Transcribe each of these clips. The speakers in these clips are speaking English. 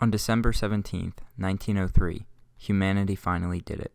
On December 17th, 1903, humanity finally did it.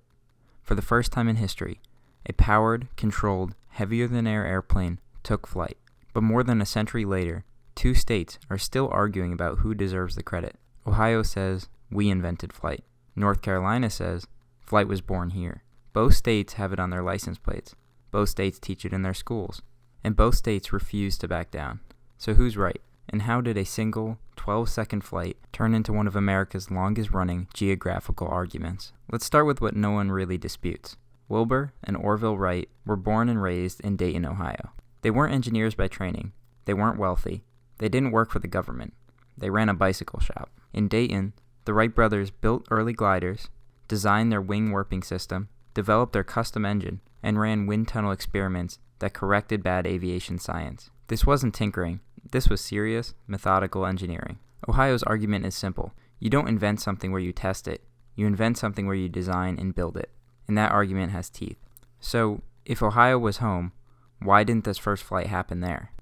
For the first time in history, a powered, controlled, heavier-than-air airplane took flight. But more than a century later, two states are still arguing about who deserves the credit. Ohio says, "We invented flight." North Carolina says, "Flight was born here." Both states have it on their license plates. Both states teach it in their schools. And both states refuse to back down. So who's right? And how did a single 12-second flight turn into one of America's longest-running geographical arguments? Let's start with what no one really disputes. Wilbur and Orville Wright were born and raised in Dayton, Ohio. They weren't engineers by training. They weren't wealthy. They didn't work for the government. They ran a bicycle shop. In Dayton, the Wright brothers built early gliders, designed their wing warping system, developed their custom engine, and ran wind tunnel experiments that corrected bad aviation science. This wasn't tinkering. This was serious, methodical engineering. Ohio's argument is simple. You don't invent something where you test it. You invent something where you design and build it. And that argument has teeth. So, if Ohio was home, why didn't this first flight happen there?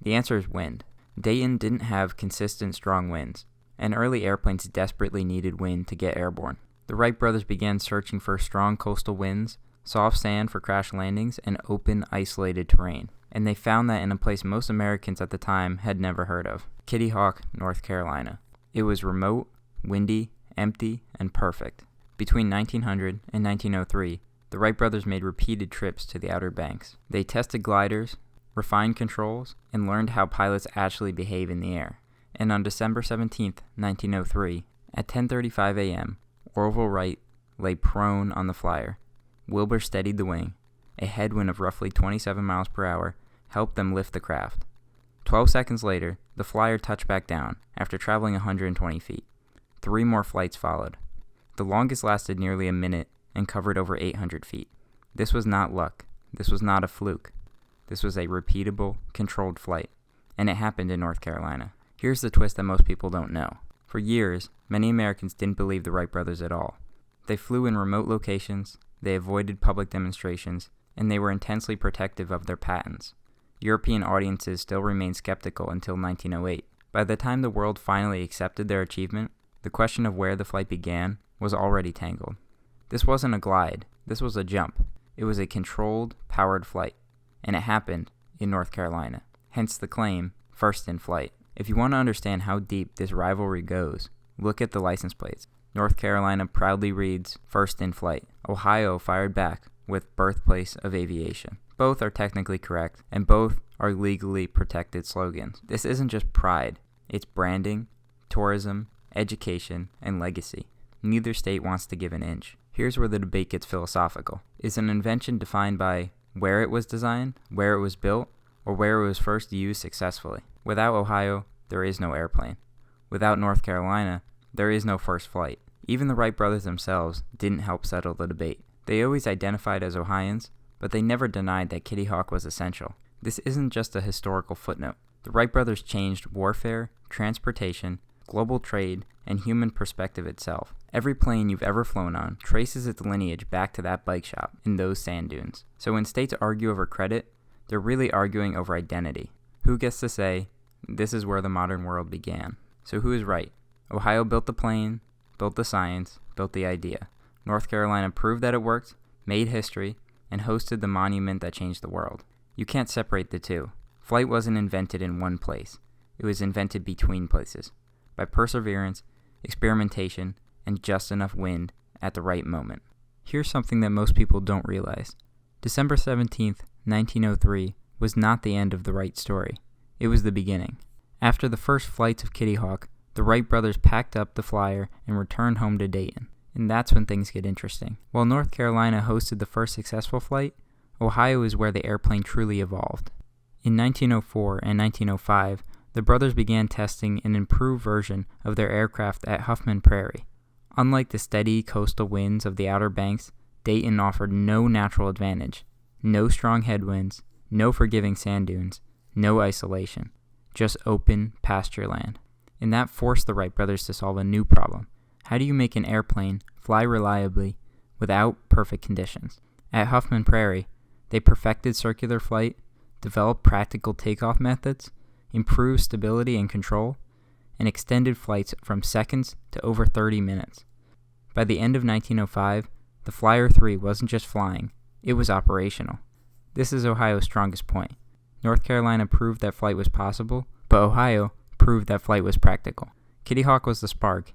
The answer is wind. Dayton didn't have consistent, strong winds, and early airplanes desperately needed wind to get airborne. The Wright brothers began searching for strong coastal winds, soft sand for crash landings, and open, isolated terrain. And they found that in a place most Americans at the time had never heard of, Kitty Hawk, North Carolina. It was remote, windy, empty, and perfect. Between 1900 and 1903, the Wright brothers made repeated trips to the Outer Banks. They tested gliders, refined controls, and learned how pilots actually behave in the air. And on December 17, 1903, at 10:35 a.m., Orville Wright lay prone on the flyer. Wilbur steadied the wing. A headwind of roughly 27 miles per hour helped them lift the craft. 12 seconds later, the flyer touched back down after traveling 120 feet. 3 more flights followed. The longest lasted nearly a minute and covered over 800 feet. This was not luck. This was not a fluke. This was a repeatable, controlled flight, and it happened in North Carolina. Here's the twist that most people don't know. For years, many Americans didn't believe the Wright brothers at all. They flew in remote locations, they avoided public demonstrations, and they were intensely protective of their patents. European audiences still remained skeptical until 1908. By the time the world finally accepted their achievement, the question of where the flight began was already tangled. This wasn't a glide, this was a jump. It was a controlled, powered flight, and it happened in North Carolina. Hence the claim, first in flight. If you want to understand how deep this rivalry goes, look at the license plates. North Carolina proudly reads, "First in flight." Ohio fired back with "Birthplace of Aviation." Both are technically correct, and both are legally protected slogans. This isn't just pride, it's branding, tourism, education, and legacy. Neither state wants to give an inch. Here's where the debate gets philosophical. Is an invention defined by where it was designed, where it was built, or where it was first used successfully? Without Ohio, there is no airplane. Without North Carolina, there is no first flight. Even the Wright brothers themselves didn't help settle the debate. They always identified as Ohioans, but they never denied that Kitty Hawk was essential. This isn't just a historical footnote. The Wright brothers changed warfare, transportation, global trade, and human perspective itself. Every plane you've ever flown on traces its lineage back to that bike shop in those sand dunes. So when states argue over credit, they're really arguing over identity. Who gets to say, this is where the modern world began? So who is right? Ohio built the plane, built the science, built the idea. North Carolina proved that it worked, made history, and hosted the monument that changed the world. You can't separate the two. Flight wasn't invented in one place. It was invented between places, by perseverance, experimentation, and just enough wind at the right moment. Here's something that most people don't realize. December 17th, 1903 was not the end of the Wright story. It was the beginning. After the first flights of Kitty Hawk, the Wright brothers packed up the flyer and returned home to Dayton. And that's when things get interesting. While North Carolina hosted the first successful flight, Ohio is where the airplane truly evolved. In 1904 and 1905, the brothers began testing an improved version of their aircraft at Huffman Prairie. Unlike the steady coastal winds of the Outer Banks, Dayton offered no natural advantage, no strong headwinds, no forgiving sand dunes, no isolation, just open pasture land. And that forced the Wright brothers to solve a new problem. How do you make an airplane fly reliably without perfect conditions? At Huffman Prairie, they perfected circular flight, developed practical takeoff methods, improved stability and control, and extended flights from seconds to over 30 minutes. By the end of 1905, the Flyer 3 wasn't just flying, it was operational. This is Ohio's strongest point. North Carolina proved that flight was possible, but Ohio proved that flight was practical. Kitty Hawk was the spark,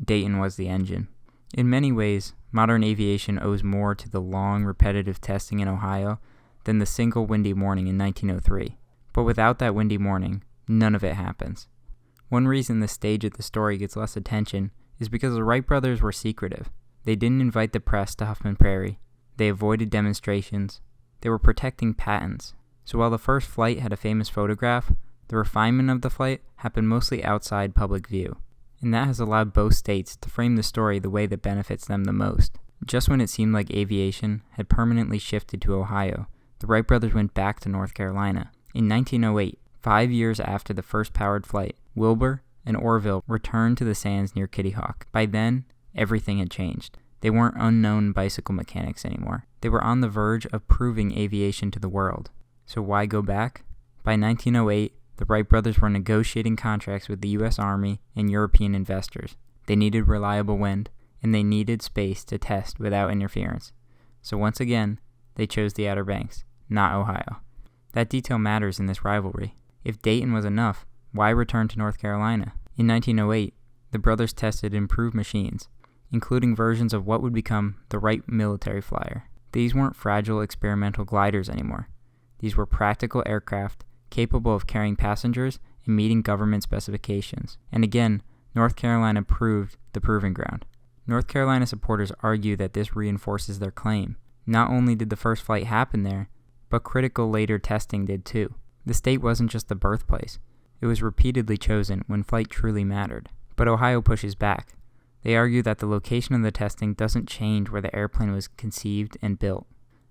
Dayton was the engine. In many ways, modern aviation owes more to the long, repetitive testing in Ohio than the single windy morning in 1903. But without that windy morning, none of it happens. One reason this stage of the story gets less attention is because the Wright brothers were secretive. They didn't invite the press to Huffman Prairie. They avoided demonstrations. They were protecting patents. So while the first flight had a famous photograph, the refinement of the flight happened mostly outside public view. And that has allowed both states to frame the story the way that benefits them the most. Just when it seemed like aviation had permanently shifted to Ohio, the Wright brothers went back to North Carolina. In 1908, 5 years after the first powered flight, Wilbur and Orville returned to the sands near Kitty Hawk. By then, everything had changed. They weren't unknown bicycle mechanics anymore. They were on the verge of proving aviation to the world. So why go back? By 1908, the Wright brothers were negotiating contracts with the U.S. Army and European investors. They needed reliable wind, and they needed space to test without interference. So once again, they chose the Outer Banks, not Ohio. That detail matters in this rivalry. If Dayton was enough, why return to North Carolina? In 1908, the brothers tested improved machines, including versions of what would become the Wright military flyer. These weren't fragile experimental gliders anymore. These were practical aircraft capable of carrying passengers and meeting government specifications. And again, North Carolina proved the proving ground. North Carolina supporters argue that this reinforces their claim. Not only did the first flight happen there, but critical later testing did too. The state wasn't just the birthplace. It was repeatedly chosen when flight truly mattered. But Ohio pushes back. They argue that the location of the testing doesn't change where the airplane was conceived and built.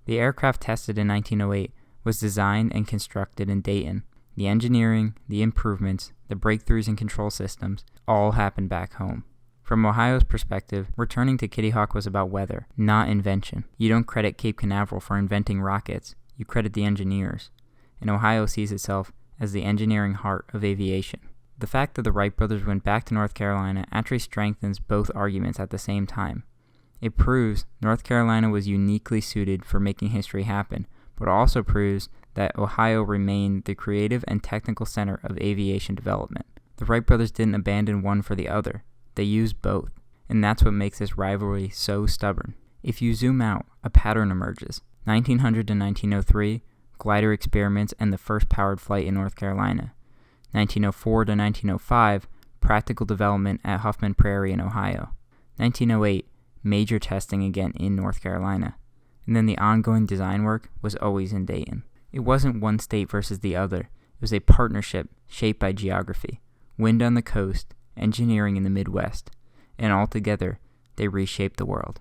The aircraft tested in 1908 was designed and constructed in Dayton. The engineering, the improvements, the breakthroughs in control systems all happened back home. From Ohio's perspective, returning to Kitty Hawk was about weather, not invention. You don't credit Cape Canaveral for inventing rockets, you credit the engineers. And Ohio sees itself as the engineering heart of aviation. The fact that the Wright brothers went back to North Carolina actually strengthens both arguments at the same time. It proves North Carolina was uniquely suited for making history happen, but also proves that Ohio remained the creative and technical center of aviation development. The Wright brothers didn't abandon one for the other. They used both, and that's what makes this rivalry so stubborn. If you zoom out, a pattern emerges. 1900 to 1903, glider experiments and the first powered flight in North Carolina. 1904 to 1905, practical development at Huffman Prairie in Ohio. 1908, major testing again in North Carolina. And then the ongoing design work was always in Dayton. It wasn't one state versus the other. It was a partnership shaped by geography, wind on the coast, engineering in the Midwest, and altogether, they reshaped the world.